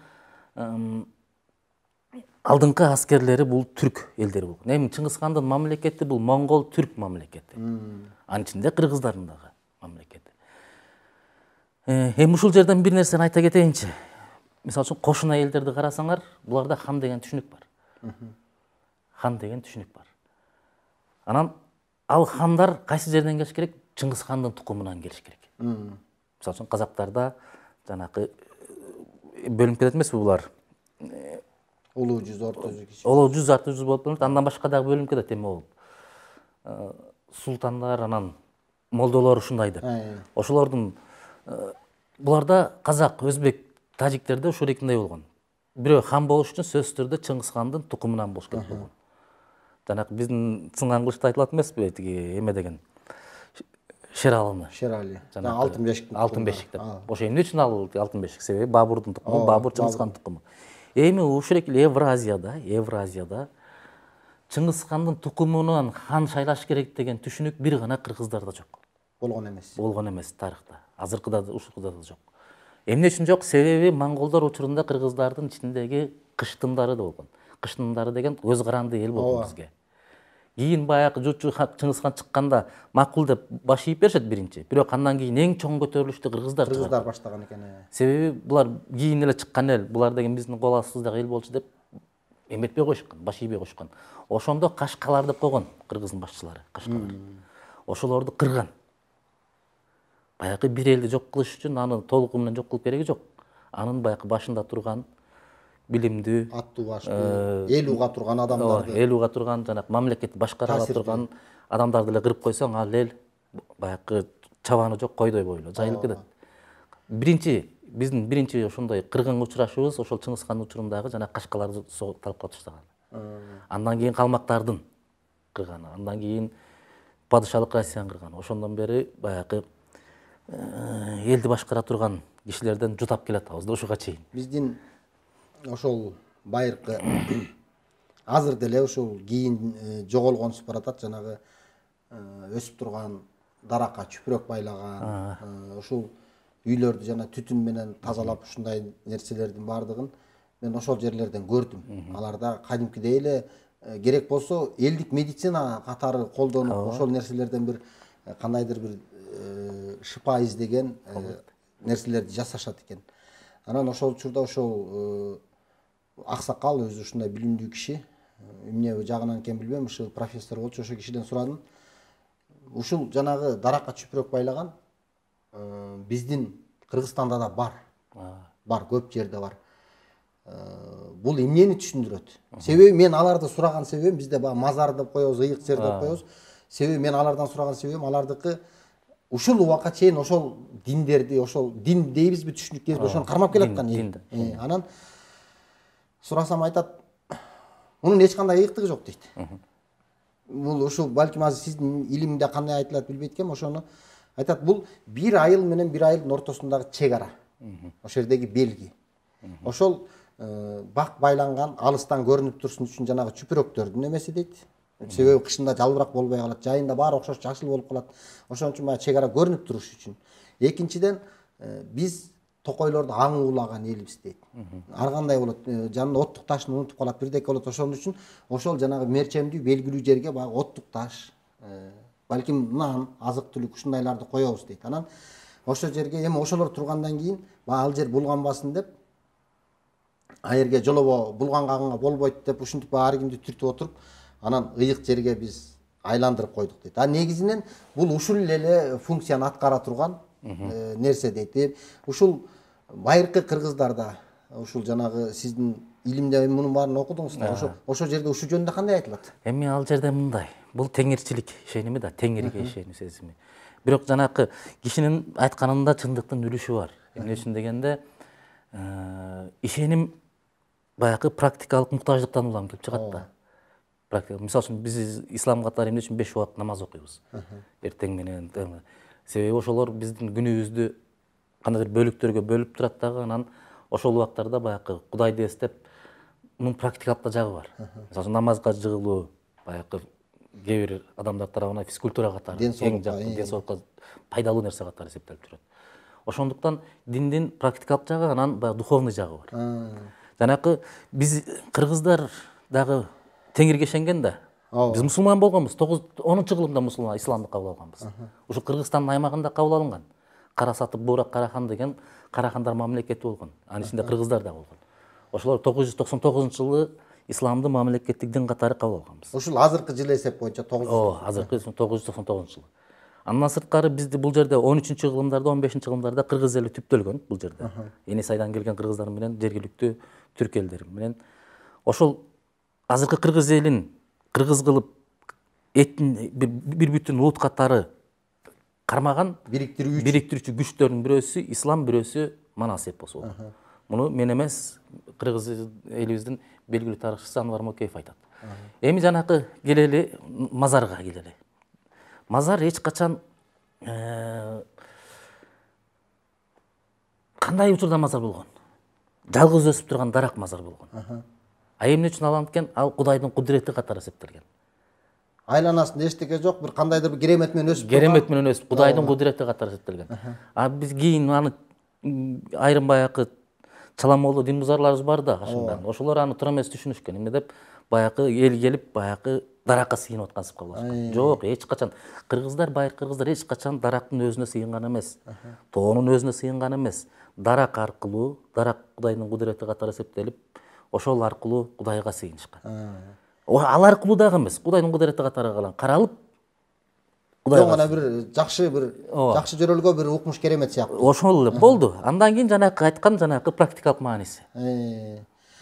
алдыңкы аскерлери бул түрк элдери болгон. Эми Чыңгыз хандын мамлекети бул монгол түрк мамлекети. Анын ичинде кыргыздардын дагы мамлекети. Эми ушул жерден бир нерсени айта кетейинчи. Мисалы үчүн кошуна элдерди карасаңар, буларда хан деген түшүнүк бар. Хан деген түшүнүк бар. Анан ал хандар кайсы жерден келиш керек? Чыңгыз хандын тукумунан келиш керек. Мисалы үчүн казактарда жанакы бөлүнүп кетет эмеспи булар? Улуу жүз, орто жүз, кичи. Улуу жүз, орто жүз болуп бөлүнөт. Андан башка дагы бөлүнүп кетет эми болуп. Султандар, анан молдолор ушундай деп. Ошолордун буларда казак, өзбек, тажиктерде ушул экиндей болгон. Бирөө хан болуш үчүн сөзсүз түрдө Чыңгыз хандын тукумунан болуш керек болгон. Жанакы биздин сынган кылычта айтылат эмеспи, тиги эме деген Шералыны. Шерали. Алтын бешик деп. Ошо эмне үчүн ал алтын бешик? Себеби Бабурдун тукуму, Бабур Чыңгыз хандын тукуму. Эми ушул эле Евразияда Чыңгызхандын тукумунан хан шайлаш керек деген түшүнүк бир гана кыргыздарда жок. Болгон эмес тарыхта. Азыркыда да ушулда да жок. Эмне үчүн жок? Себеби монголдор учурунда кыргыздардын ичиндеги кыштымдары да болгон. Кыштымдары деген көз каранды эл болгон бизге. Кийин баягы жутчу Чыңгызхан чыкканда макул деп баш ийип беришет биринчи. Бирок андан кийин эң чоң көтөрүлүштү кыргыздар баштаган экен. Себеби булар кийин эле чыккан эл, булар деген биздин кол астыбыздагы эл болчу деп эметпей коюшкан, баш ийбей коюшкан. Ошондо кашкалар деп койгон кыргыздын башчылары, кашкалар. Ошолорду кырган. Баягы бир элди жок кылыш үчүн аны толугу менен жок кылып кереги жок. Анын баягы башында турган билимдүү, аттуу баштуу, эл уга турган адамдарды, эл уга турган, жанагы мамлекетти башкара ала турган адамдарды эле кырып койсоң, ал эл баягы чабаны жок койдой бойло жайылып кетет. Биздин биринчи ошондой кыргын учурашуубуз ошол Чыңгызхандын учурундагы жана кашкаларды талкалап таштаган. Андан кийин калмактардын кырганы, андан кийин падышалык Россияны кырган. Ошондон бери баягы элди башкара турган кишилерден жутап келатабыз да ушуга чейин. Биздин ошол байыркы азыр деле ушул кийин жоголгонсуп баратат, жанагы өсүп турган даракка чүпүрөк байлаган, ушул үйлөрдү жана түтүн менен тазалап ушундай нерселердин баардыгын мен ошол жерлерден көрдүм. Аларда кадимкидей эле керек болсо элдик медицина катары колдонуп ошол нерселерден бир кандайдыр бир шыпа издеген нерселерди жасашат экен. Анан ошол учурда ошол аксакал өзү ушундай билимдүү киши, эмне жагынан экенин билбейм, ушул профессор болчу, ошол кишиден сурадым. Ушул жанагы даракка чүпүрөк байлаган биздин Кыргызстанда да бар. Бар, көп жерде бар. Бул эмнени түшүндүрөт? Себеби мен аларды сураган себебим, бизде баягы мазар деп коебуз, ыйык жер деп коебуз. Себеби мен алардан сураган себебим, алардыкы ушул убакка чейин ошол диндерди, ошол дин дейбизби, түшүнүк дейбизби, ошону кармап келаткан эл. Анан сурасам айтат, мунун эч кандай ыйыктыгы жок дейт. Бул ушул балким азыр сиздин илимде кандай айтылат билбейт экенм, ошону айтат, бул бир айыл менен бир айылдын ортосундагы чек ара. Ошол жердеги белги. Ошол бак байланган, алыстан көрүнүп турсун үчүн жанагы чүпүрөктөрдүн эмеси дейт. Себеби кышында жалбырак болбой калат, жайында баары окшош жашыл болуп калат. Ошон үчүн баягы чек ара көрүнүп туруш үчүн. Экинчиден, биз токойлорду аң уулаган элбиз дейт. Ар кандай болот, жанында оттук ташын унутуп калат, бирдеке болот. Ошон үчүн ошол жанагы мерчемдүү белгилүү жерге баягы оттук таш, балким нан, азык түлүк ушундайларды коебуз дейт. Анан ошол жерге эми ошолор тургандан кийин баягы ал жер булганбасын деп, аерге жолобо булгангага болбойт деп ушинтип ар кимди түртүп отуруп, анан ыйык жерге биз айландырып койдук дейт. Негизинен бул ушул эле функцияны аткара турган нерсе дейт. Ушул байыркы кыргыздарда, ушул жанагы сиздин илимде мунун баарын окудуңуздар. Ошол жерде ушул жөнүндө кандай айтылат? Эми ал жерде мындай, бул теңирчилик ишеними да, теңирге ишенүү сезими. Бирок жанакы кишинин айтканында чындыктын үлүшү бар. Эмне үчүн дегенде, ишеним баягы практикалык муктаждыктан улам келип чыгат да. Практика. Мисалы үчүн биз ислам катары эмне үчүн 5 убакыт намаз окуйбуз. Эртең менен. Себеби ошолор биздин күнүбүздү кандайдыр бөлүктөргө бөлүп турат дагы, анан ошол убактарда баягы Кудайды эстеп, мунун практикалык да жагы бар. Мисалы үчүн намазга жыгылуу баягы кээ бир адамдар тарабынан физкультура катары, эң жакын денсаулыкка пайдалуу нерсе катары эсептелип жүрөт. Ошондуктан диндин практикалык жагы, анан баягы духовный жагы бар. Жанакы биз кыргыздар дагы теңирге ишенген да. Биз мусулман болгонбуз. 10-кылымда мусулман, исламды кабыл алганбыз. Ушу Кыргызстандын аймагында кабыл алынган. Кара сатып Буурак Карахан деген Карахандар мамлекети болгон. Анын ичинде кыргыздар да болгон. Ошолор 999-жылы исламды мамлекеттик дин катары кабыл алганбыз. Ушул азыркы жыл эсеп боюнча 999-жылы. Андан сырткары бизди бул жерде 13-кылымдарда, 15-кылымдарда кыргыз эли түптөлгөн бул жерде. Энисайдан келген кыргыздар менен жергиликтүү түрк элдери менен. Ошол азыркы кыргыз элин кыргыз кылып бир бүтүн улут катары кармаган бириктирүүчү күчтөрдүн бирөөсү ислам, бирөөсү Манас эпосу болот. Муну мен эмес, кыргыз элибиздин белгилүү тарыхчысы Анвар Мокеев айтат. Эми жанакы келели мазарга келели. Мазар эч качан кандай учурда мазар болгон? жалгыз өсүп турган дарак мазар болгон. А эмне үчүн алам экен? Ал Кудайдын кудурети катары эсептелген. Айланасында эчтеке жок, бир кандайдыр бир керемет менен өсүп Керемет менен өсүп, Кудайдын кудурети катары эсептелген. А биз кийин аны айрым баягы чаламоолу дин бузарларыбыз бар да, ашындан. Ошолор аны туура эмес түшүнүшкөн. Эмне деп баягы эл келип, баягы даракка сыйынып аткансып калышкан. Жок, эч качан кыргыздар, байыр кыргыздар эч качан дарактын өзүнө сыйынган эмес. Тоонун өзүнө сыйынган эмес. Дарак аркылуу, дарак Кудайдын кудурети катары эсептелип, ошол аркылуу Кудайга сыйынышкан. Ал аркылуу дагы эмес, Кудайдын кудурети катары каралып, Кудайга гана бир жакшы жөрөлгө бир укмуш керемет сыяктуу. Ошол эле болду. Андан кийин жанакы айткан практикалык мааниси.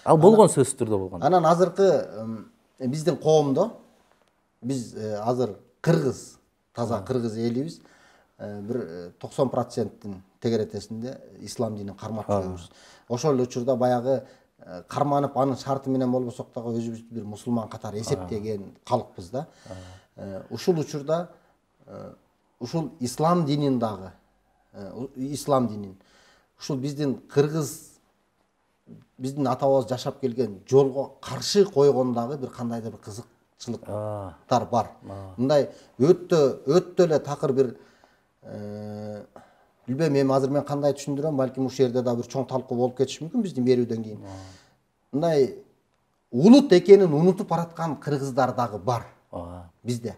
Ал болгон сөзсүз түрдө болгон. Анан азыркы биздин коомдо биз азыр кыргыз, таза кыргыз элибиз бир 90%-тин тегеретесинде ислам динин карматчу. Ошол учурда баягы карманып анын шарты менен болбосок дагы өзүбүздү бир мусулман катары эсептеген калкпыз да. Ушул учурда ушул ислам динин дагы ушул биздин кыргыз биздин атабыз жашап келген жолго каршы койгон дагы бир кандайдыр бир кызыкчылыктар бар. Мындай өтө эле такыр бир билбейм, эми азыр мен кандай түшүндүрөм, балким ушул жерде да бир чоң талкуу болуп кетиши мүмкүн биздин берүүдөн кийин. Мындай улут экенин унутуп бараткан кыргыздар дагы бар бизде.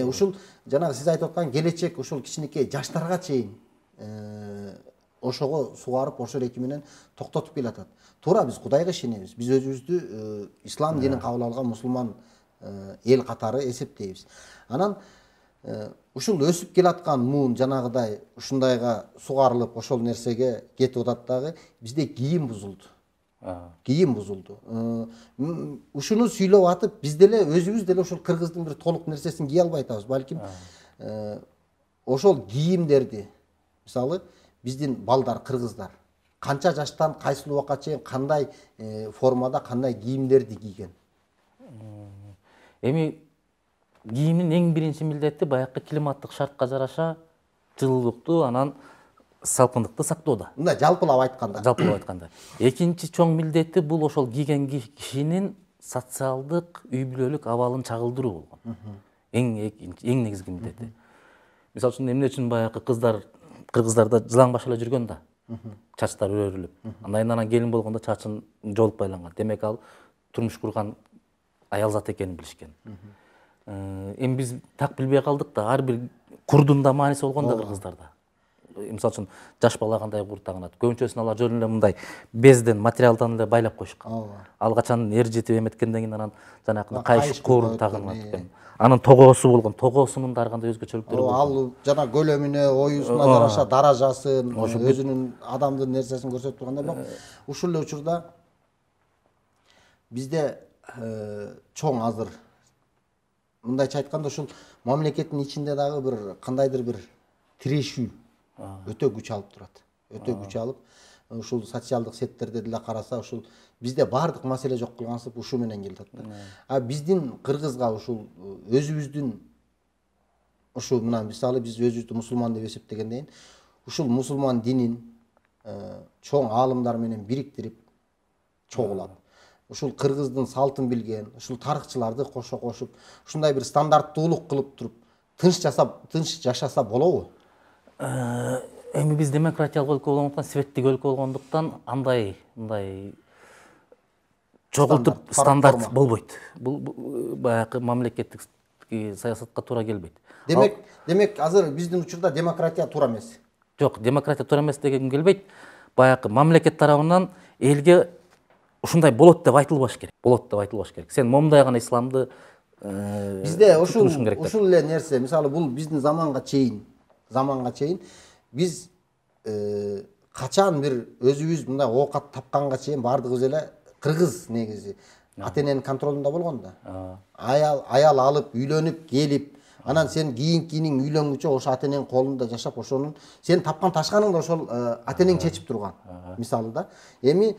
Ушул жанагы сиз айтып аткан келечек ушул кичинекей жаштарга чейин ошого сугарып, ошол эки менен токтотуп келатат. Туура, биз Кудайга ишенебиз. Биз өзүбүздү ислам динин кабыл алган мусулман эл катары эсептейбиз. Анан ушул өсүп келаткан муун жанагыдай ушундайга сугарылып, ошол нерсеге кетип атат дагы бизде кийим бузулду. Ушуну сүйлөп атып, биз деле өзүбүз деле ошол кыргыздын бир толук нерсесин кие албай атабыз. Балким ошол кийимдерди, мисалы, биздин балдар, кыргыздар канча жаштан кайсыл убакка чейин кандай формада, кандай кийимдерди кийген? Эми кийимдин эң биринчи милдети баягы климаттык шартка жараша жылуулукту, анан салкындыкты сактоодо. Мындай жалпылап айтканда. Экинчи чоң милдети бул ошол кийген кишинин социалдык, үй бүлөлүк абалын чагылдыруу болгон. Эң негизги милдети. Мисалы үчүн эмне үчүн баягы кыргыздарда жылаң баш эле жүргөн да. Чачтары өрүлүп. Андан келин болгондо чачын жолук байланган. Демек ал турмуш курган аял зат экенин билишкен. Эми биз так билбей калдык да, ар бир курдун да мааниси болгон да кыргыздарда. Мисалы үчүн жаш бала кандай курд тагынат. Көбүнчөсүн алар жөн эле мындай безден, материалдан эле байлап коюшкан. Ал качан эр жетип эметкенден кийин анан жанагы кайыш курун тагынат экен. Анын тогоосу болгон. Тогоосунун да ар кандай өзгөчөлүктөрү болгон. Ал жана көлөмүнө, оюсуна жараша даражасын, өзүнүн адамдын нерсесин көрсөтүп тургандай бирок ушул эле учурда бизде чоң азыр мындайча айтканда ушул мамлекеттин ичинде дагы бир кандайдыр бир тирешүү өтө күч алып турат. Өтө күч алып, ушул социалдык сеттерде деле караса, ушул бизде бардык маселе жок кылгансып ушу менен келатат да. А биздин кыргызга ушул өзүбүздүн ушул мына мисалы биз өзүбүздү мусулман деп эсептегенден кийин ушул мусулман динин чоң аалымдар менен бириктирип чогулап, ушул кыргыздын салтын билген, ушул тарыхчыларды кошуп, ушундай бир стандарттуулук кылып туруп, тынч жашаса болобу? Эми биз демократиялык өлкө болгондуктан, светтик өлкө болгондуктан андай чогултуп стандарт болбойт. Бул баягы мамлекеттик саясатка туура келбейт. Демек азыр биздин учурда демократия туура эмес. Жок, демократия туура эмес деген келбейт. Баягы мамлекет тарабынан элге ушундай болот деп айтылбаш керек. Сен момундай гана исламды бизде ушул эле нерсе, мисалы бул биздин заманга чейин биз качан бир өзүбүз мындай оокат тапканга чейин бардыгыбыз эле кыргыз негизи ата эненин контролунда болгон да. Аял алып, үйлөнүп, келип, анан сен кийинкинин үйлөнгүчө ошо ата эненин колунда жашап, ошонун сен тапкан ташканың да ошол ата энең чечип турган. Мисалы да. Эми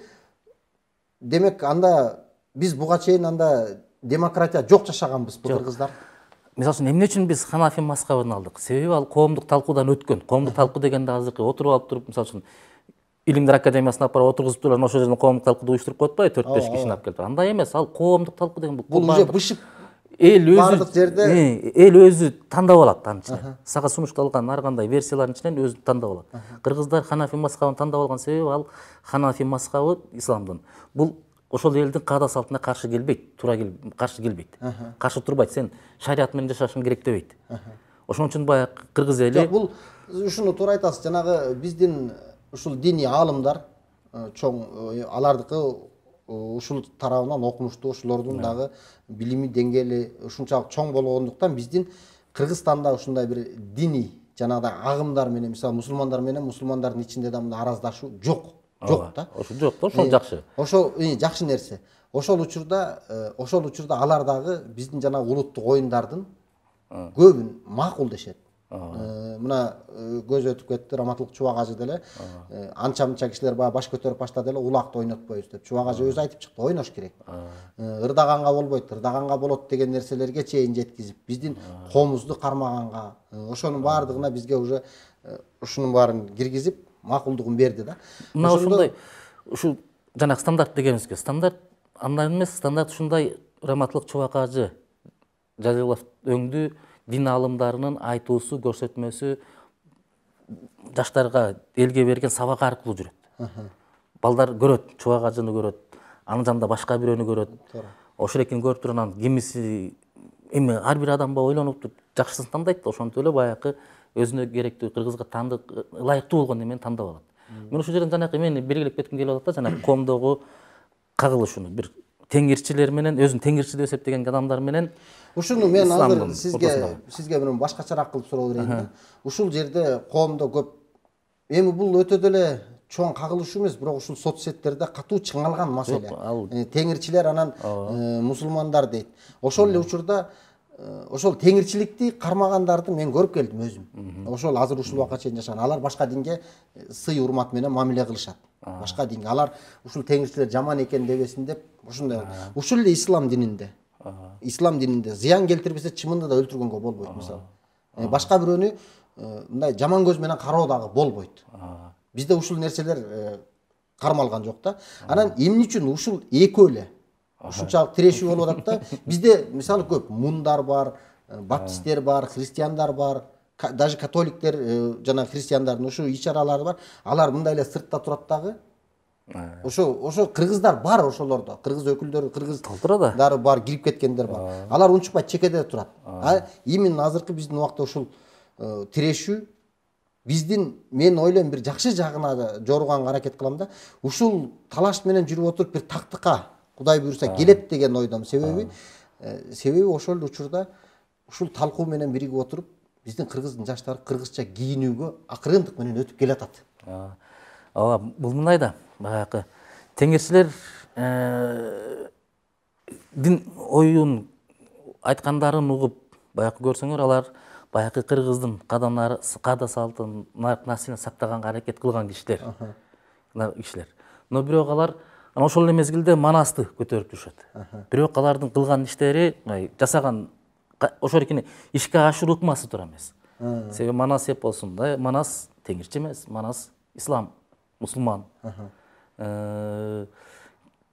демек анда биз буга чейин анда демократия жок жашаганбызбы кыргыздар? Мисалы үчүн эмне үчүн биз Ханафи мазхабын алдык? Себеби ал коомдук талкуудан өткөн. Коомдук талкуу дегенде азыркы отуруп алып туруп, мисалы үчүн илимдер академиясына апарып отыргузуп туруп ошол жерден коомдук талкууду уюштуруп коет атпайбы, 4-5 кишини алып келип. Андай эмес, ал коомдук талкуу деген бул уже бышып бардык жерде эл өзү тандап алат анын ичинен. Сага сунушталган ар кандай версиялардын ичинен өзү тандап алат. Кыргыздар Ханафи мазхабын тандап алган себеби ал Ханафи мазхабы исламдын. Бул ошол элдин каада салтына каршы келбейт, каршы келбейт. Каршы турбайт. Сен шарият менен жашашың керек дебейт. Ошон үчүн баягы кыргыз эли бул ушуну туура айтасыз. Жанагы биздин ушул диний аалымдар чоң алардыкы ушул тарабынан окумуштуу, ошолордун дагы билими деңгээли ушунчалык чоң болгондуктан биздин Кыргызстанда ушундай бир диний жанагыдай агымдар менен, мисалы мусулмандар менен мусулмандардын ичинде да мындай араздашуу жок да. Ошо жок да, ошол жакшы. Ошол жакшы нерсе. Ошол учурда алар дагы биздин жанагы улуттук оюндардын көбүн макул дешет. Мына көз өтүп кетти, Раматылык Чубак ажы деле анча-мынча кишилер баягы баш көтөрүп баштады эле, улакты ойнотпойбуз деп. Чубак ажы өзү айтып чыкты, ойнош керек. Ырдаганга болбойт, ырдаганга болот деген нерселерге чейин жеткизип, биздин коомубузду кармаганга, ошонун баардыгына бизге уже ушунун баарын киргизип, макулдугун берди да. Мына ошондой ушул жанагы стандарт дегенибизге, стандарт андай эмес, стандарт ушундай Раматылык Чубак ажы Жазилов өңдүү дин алымдарынын айтуусу, көрсөтмөсү жаштарга, элге берген сабак аркылуу жүрөт. Балдар көрөт, Чубак ажыны көрөт, анын жанында башка бирөөнү көрөт. Ошол экени көрүп туруп анан кимиси эми ар бир адамга ойлонуп туруп жакшысын тандайт да, ошентип эле баягы өзүнө керектүү, кыргызга тандык, ылайыктуу болгон эмени тандап алат. Мен ушул жерден жанакы эмени белгилеп кетким келип атат да, жанагы коомдогу кагылышууну, бир теңирчилер менен, өзүн теңирчи деп эсептеген адамдар менен. Ушуну мен азыр сизге бир башкачараак кылып суроо берейин да. Ушул жерде коомдо көп, эми бул өтө деле чоң кагылышуу эмес, бирок ушул соцсеттерде катуу чыңалган маселе. Теңирчилер анан мусулмандар дейт. Ошол эле учурда ошол теңирчиликти кармагандарды мен көрүп келдим өзүм. Ошол азыр ушул убакка чейин жашаган. Алар башка динге сый урмат менен мамиле кылышат. Башка динге алар ушул теңирчилер жаман экен дебесин деп ушундай. Ушул эле ислам дининде. Ислам дининде зыян келтирбесе чымынды да өлтүргөнгө болбойт мисалы. Башка бирөөнү мындай жаман көз менен кароо дагы болбойт. Бизде ушул нерселер кармалган жок да. Анан эмне үчүн ушул экөө эле ушунчалык тирешүү болуп атат да. Бизде мисалы көп мундар бар, баптисттер бар, христиандар бар, даже католиктер жана христиандардын ушул иш-чаралары бар. Алар мындай эле сыртта турат дагы. Ошо кыргыздар бар ошолордо. Кыргыз өкүлдөрү, кыргыздары бар, кирип кеткендер бар. Алар унчукпай чекеде турат. Именно азыркы биздин убакта ушул тирешүү биздин, мен ойлойм, бир жакшы жагына жоруганга аракет кылам да. Ушул талаш менен жүрүп отуруп бир тактыкка Кудай буйрса келет деген ойдом. Себеби ошол эле учурда ушул талкуу менен биригип отуруп биздин кыргыздын жаштары кыргызча кийинүүгө акырындык менен өтүп келатат. Ооба, бул мындай да, баягы теңирчилер дин оюн айткандарын угуп, баягы көрсөңөр, алар баягы кыргыздын каада салтын, населени сактаганга аракет кылган кишилер. Но бирок алар ошол эле мезгилде манасты көтөрүп жүрүшөт. Бирок алардын кылган иштери, жасаган ошол экени ишке ашыруу ыкмасы туура эмес. Себеби манас эп болсун да, манас теңирчи эмес, манас ислам, мусулман.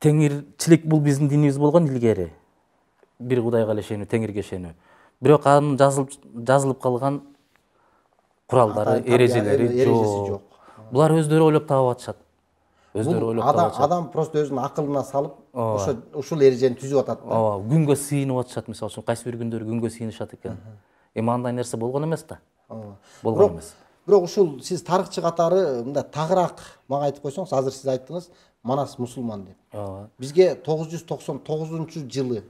Теңирчилик бул биздин динибиз болгон илгери. Бир Кудайга эле ишенүү, теңирге ишенүү. Бирок анын жазылып калган куралдары, эрежелери жок. Булар өздөрү ойлоп таап атышат. Адам просто өзүнүн акылына салып, ушул эрежени түзүп атат да. Ооба, күнгө сыйынып атышат, мисалы үчүн кайсы бир күндөрү күнгө сыйынышат экен. Эми андай нерсе болгон эмес да. Болгон эмес. Бирок ушул сиз тарыхчы катары мындай тагыраак мага айтып койсоңуз, азыр сиз айттыңыз, Манас мусулман деп. Бизге 999-жылы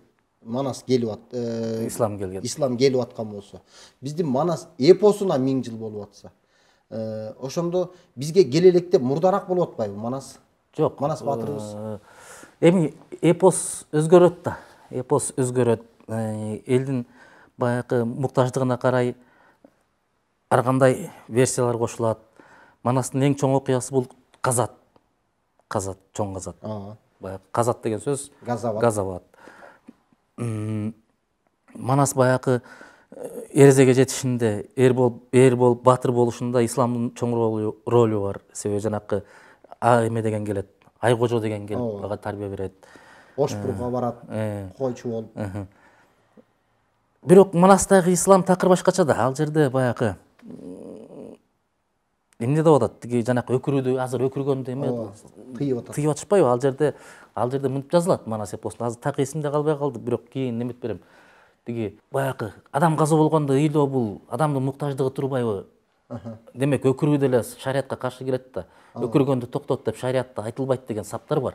Манас келип ислам келген. Ислам келип аткан болсо, биздин Манас эпосуна 1000 жыл болуп атса, ошондо бизге келелектеп мурдараак болуп атпайбы Манас? Жок, Манас баатырыбыз. Эми эпос өзгөрөт да. Эпос өзгөрөт. Элдин баягы муктаждыгына карай ар кандай версиялар кошулат. Манастын эң чоң окуясы бул Казат. Казат, чоң Казат. Баягы Казат деген сөз Газабат. Манас баягы эрезеге жетишинде, эр болуп, баатыр болушунда исламдын чоң ролу бар. Себеби жанакы эме деген келет, айкожо деген келип ага тарбия берет. Ошпурга барат, койчу болуп. Бирок Манастагы ислам такыр башкача да. Ал жерде баягы эмне деп атат? Тиги жанакы өкүрүүдү, азыр өкүргөндү эме тыйып атышпайбы? Ал жерде мынтип жазылат Манас эпосунда. Азыр так эсимде калбай калды, бирок кийин неметип берем. Тиги баягы адам каза болгондо ыйлоо бул адамдын муктаждыгы турбайбы? Демек өкүрүү деле шариатка каршы келет да. Өкүргөндү токтот деп шариатта айтылбайт деген саптар бар.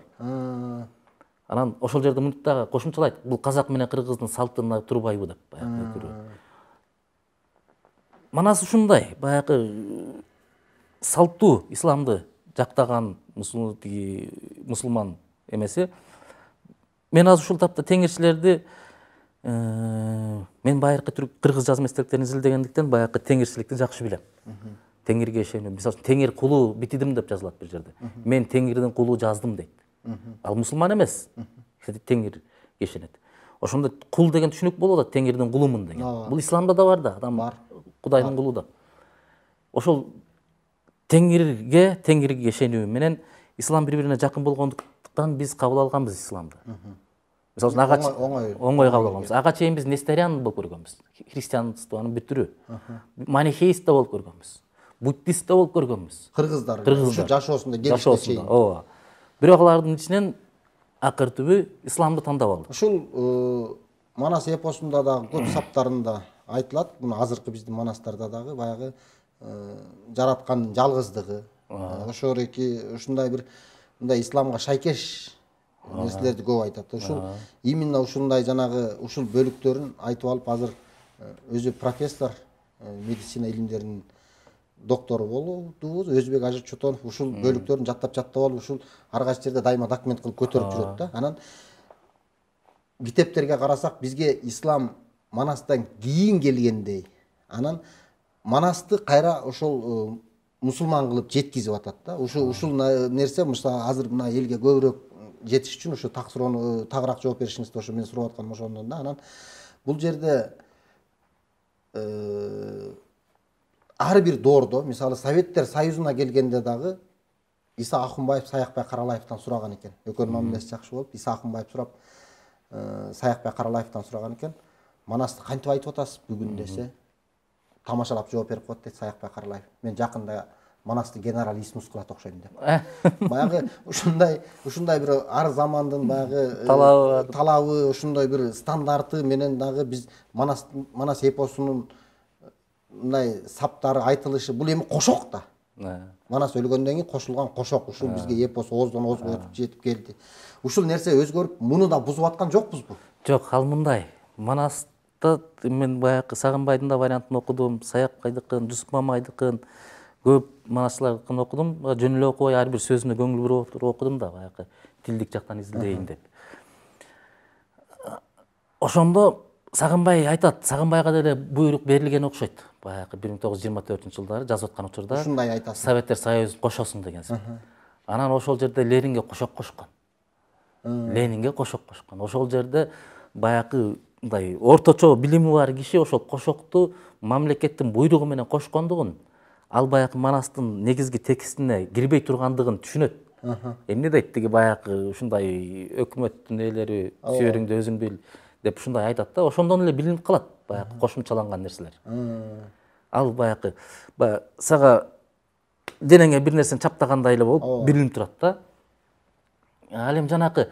Анан ошол жерде мынтип дагы кошумчалайт. Бул казак менен кыргыздын салтына турбайбы деп баягы өкүрүү. Манас ушундай баягы салттуу исламды жактаган мусулман эмеси. Мен азыр ушул тапта теңирчилерди мен байыркы кыргыз жазма эстеликтерин изилдегендиктен баягы теңирчиликти жакшы билем. Теңирге ишенүү. Мисалы үчүн теңир кулу битидим деп жазылат бир жерде. Мен теңирдин кулу жаздым дейт. Ал мусулман эмес. Теңирге ишенет. Ошондо кул деген түшүнүк болуп атат, теңирдин кулумун деген. Бул исламда да бар да, адам бар. Кудайдын кулу да. Ошол теңирге ишенүү менен ислам бири-бирине жакын болгондуктан биз кабыл алганбыз исламды. Мисалы үчүн оңой кабыл алганбыз. Ага чейин биз нестериан болуп көргөнбүз. Христианствонун бүт түрү. Манихеист да болуп көргөнбүз. Буддист да болуп көргөнбүз. Кыргыздар ушу жашоосунда келишке чейин. Ооба. Бирок алардын ичинен акыр түбү исламды тандап алды. Ушул Манас эпосунда дагы көп саптарында айтылат. Муну азыркы биздин манастарда дагы баягы жараткандын жалгыздыгы, ошореки ушундай бир мындай исламга шайкеш нерселерди көп айтат. Ушул именно ушундай жанагы ушул бөлүктөрүн айтып алып азыр өзү профессор, медицина илимдеринин доктору болдубуз, Өзбек Ажыр Чотонов ушул бөлүктөрүн жаттап алып ушул ар кайсы жерде дайыма документ кылып көтөрүп жүрөт да. Анан китептерге карасак бизге ислам Манастан кийин келгендей. Анан Манасты кайра ошол мусулман кылып жеткизип атат да. Ушул нерсе мисалы азыр мына элге көбүрөөк жетиш үчүн ушу так суроону тагыраак жооп беришиңизди ошо мен сурап атканым ошондон да. Анан бул жерде ар бир доордо, мисалы Советтер Союзуна келгенде дагы Иса Акунбаев Саякбай Каралаевтан сураган экен. Экөөнүн мамилеси жакшы болуп, Иса Акунбаев сурап Саякбай Каралаевтан сураган экен. Манасты кантип айтып атасыз бүгүн десе, тамашалап жооп берип коет дейт Саякбай Каралаев. Мен жакында Манасты генерал Исмус кылат окшойм деп. Баягы ушундай бир ар замандын баягы талабы, ушундай бир стандарты менен дагы биз Манас эпосунун мындай саптары айтылышы бул эми кошок да. Манас өлгөндөн кийин кошулган кошок ушул бизге эпос ооздон оозго өтүп жетип келди. Ушул нерсе өзгөрүп, муну да бузуп аткан жокпузбу? Жок, ал мындай. Манаста мен баягы Сагынбайдын да вариантын окудум, Саякбайдыкын, Жусуп Мамайдыкын, көп манасчылардыкын окудум. Жөн эле окубай ар бир сөзүнө көңүл буруп окудум да, баягы тилдик жактан изилдейин деп. Ошондо Сагынбай айтат, Сагынбайга деле буйрук берилген окшойт. Баягы 1924-жылдары жазып аткан учурда ушундай айтасың. Советтер Союзун кошосун деген. Анан ошол жерде Ленинге кошок кошкон. Ошол жерде баягы мындай орточо билими бар киши ошол кошокту мамлекеттин буйругу менен кошкондугун, ал баягы Манастын негизги текстине кирбей тургандыгын түшүнөт. Эмне дейт тиги баягы ушундай өкмөттүн ээлери сүйөрүңдү өзүң бил деп ушундай айтат да, ошондон эле билинип калат баягы кошумчаланган нерселер. Ал баягы сага денеңе бир нерсени чаптагандай эле болуп билинип турат да. Ал эми жанакы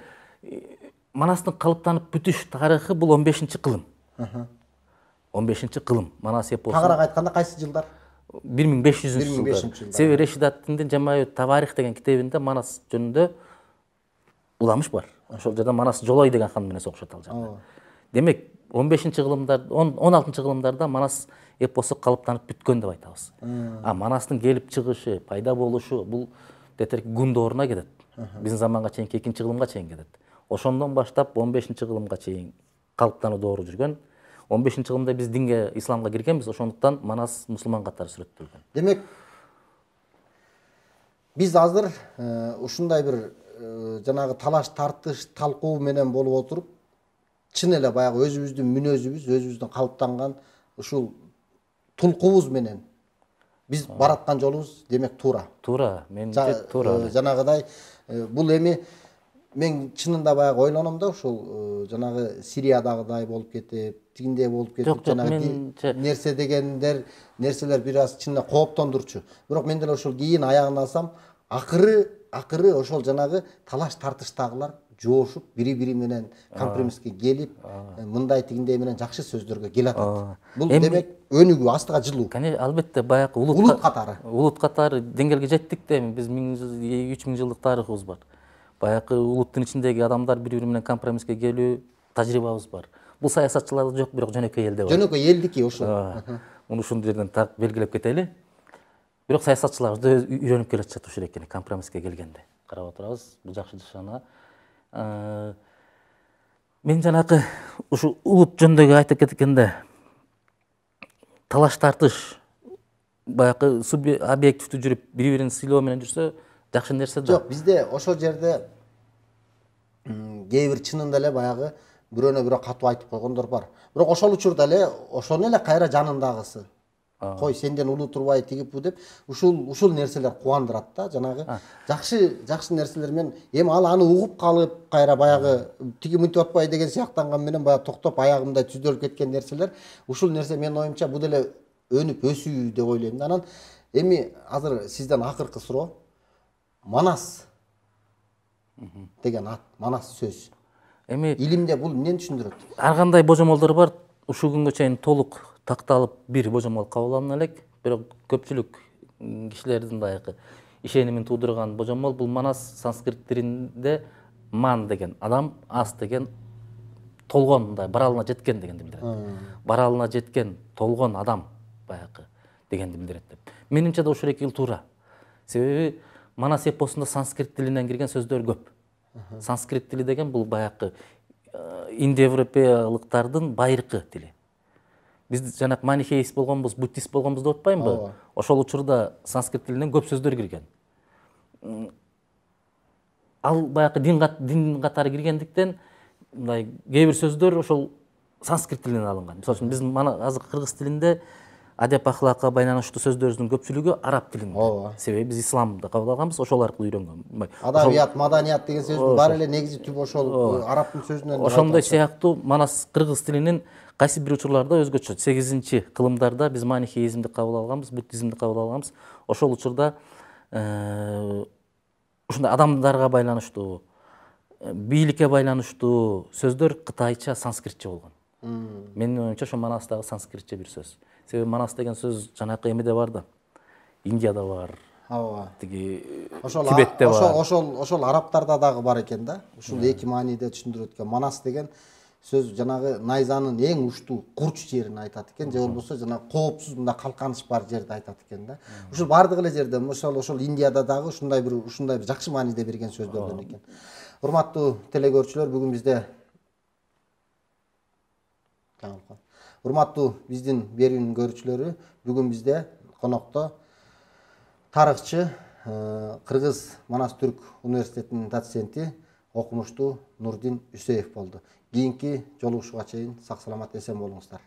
Манастын калыптанып бүтүш тарыхы бул 15-кылым. 15-кылым Манас эпосу. Тагыраак айтканда кайсы жылдар? 1500-жылдар. Себеби Решидаттын Жамаи Таварих деген китебинде Манас жөнүндө уламыш бар. Ошол жерде Манас Жолой деген хан менен согушат ал жерде. Демек 15-кылымдар, 16-кылымдарда Манас эпосу калыптанып бүткөн деп айтабыз. А Манастын келип чыгышы, пайда болушу бул гун дооруна кетет. Биздин заманга чейин 2-кылымга чейин кетет. Ошондон баштап 15-кылымга чейин калыптануу доору жүргөн. 15-кылымда биз динге, исламга киргенбиз, ошондуктан Манас мусулман катары сүрөттөлгөн. Демек биз азыр ушундай бир жанагы талаш тартыш талкуу менен болуп отуруп, чын эле баягы өзүбүздүн мүнөзүбүз, өзүбүздүн калыптанган ушул тулкубуз менен Биз бараткан жолубуз демек туура. Туура, менимче туура. Жанагыдай бул эми мен чынында баягы ойлоном да, ушул жанагы Сириядагыдай болуп кетип, тигиндей болуп кетип, жанагы нерсе дегендер, нерселер бир аз чынында кооптондурчу. Бирок мен деле ошол кийин аягын алсам, акыры ошол жанагы талаш тартыштагылар жоошуп, бири-бири менен компромисске келип, мындай тигиндей менен жакшы сөздөргө келатат. Бул демек өнүгүү, астыга жылуу. Конечно, албетте баягы улут катары. Улут катары деңгээлге жеттик да, биз 3000 жылдык тарыхыбыз бар. Баягы улуттун ичиндеги адамдар бири-бири менен компромисске келүү тажрыйбабыз бар. Бул саясатчыларда жок, бирок жөнөкөй элде бар. Жөнөкөй элдики ошол. Муну ушул жерден так белгилеп кетели. Бирок саясатчыларыбыз да үйрөнүп келе жатышат ушул экен, компромисске келгенде. Карап отурабыз, бул жакшы нышана. Мен жанакы ушу улут жөнүндөгү айтып кеткенде талаш тартыш баягы объективдүү жүрүп, бири-бирин сыйлоо менен жүрсө жакшы нерсе да. Жок, бизде ошол жерде кээ бир чынында эле баягы бирөөнө бирөө катуу айтып койгондор бар. Бирок ошол учурда эле ошону эле кайра жанындагысы. Кой, сенден улуу турбай тигип бу деп ушул нерселер кубандырат да, жанагы жакшы нерселер менен эми ал аны угуп калып, кайра баягы тиги мынтип атпай деген сыяктанган менен баягы токтоп аягымдай түздөлүп кеткен нерселер, ушул нерсе менин оюмча бул деле өнүп өсүү деп ойлойм. Анан эми азыр сизден акыркы суроо. Манас деген ат, манас сөз. Эми илимде бул эмнени түшүндүрөт? Ар кандай божомолдор бар. Ушул күнгө чейин толук такталып бир божомол кабыл алына элек, бирок көпчүлүк кишилердин дагы ишенимин туудурган божомол бул манас санскрит тилинде ман деген адам, ас деген толгон, мындай баралына жеткен дегенди билдирет. Баралына жеткен, толгон адам баягы дегенди билдирет деп. Менимче да ушул эки ыл туура. Себеби манас эпосунда санскрит тилинен кирген сөздөр көп. Санскрит тили деген бул баягы индоевропеялыктардын байыркы тили. Биз жанак манихеист болгонбуз, буддист болгонбуз деп атпаймынбы? Ошол учурда санскрит тилинен көп сөздөр кирген. Ал баягы дин катары киргендиктен мындай кээ бир сөздөр ошол санскрит тилинен алынган. Мисалы үчүн биз азыр кыргыз тилинде адеп ахлакка байланыштуу сөздөрдүн көпчүлүгү араб тилинде. Себеби биз исламды кабыл алганбыз, ошол аркылуу үйрөнгөн. Адабият, маданият деген сөздүн баары эле негизи түбү ошол арабтын сөзүнөн. Ошондой сыяктуу манас кыргыз тилинин кайсы бир учурларда өзгөчө 8-кылымдарда биз манихеизмди кабыл алганбыз, буддизмди кабыл алганбыз. Ошол учурда ушундай адамдарга байланыштуу, бийликке байланыштуу сөздөр кытайча, санскритче болгон. Менин оюмча ошо манастагы санскритче бир сөз. Себеби манас деген сөз жанакы эмеде бар да. Индияда бар. Тиги Тибетте бар. Ошол арабтарда дагы бар экен да. Ушул эки мааниде түшүндүрөт экен. Манас деген сөз жанагы найзанын эң учтуу курч жерин айтат экен, же болбосо жанагы коопсуз мындай калканыч бар жерди айтат экен да. Ушул бардык эле жерде, ошол Индияда дагы ушундай бир жакшы мааниде берген сөздөрдөн экен. Урматтуу телекөрүүчүлөр, бүгүн бизде Урматтуу биздин берүүнүн көрүүчүлөрү, бүгүн бизде конокто тарыхчы, Кыргыз Манас Түрк университетинин доценти, окумуштуу Нурдин Үсеев болду. Кийинки жолугушууга чейин сак саламат эсен болуңуздар.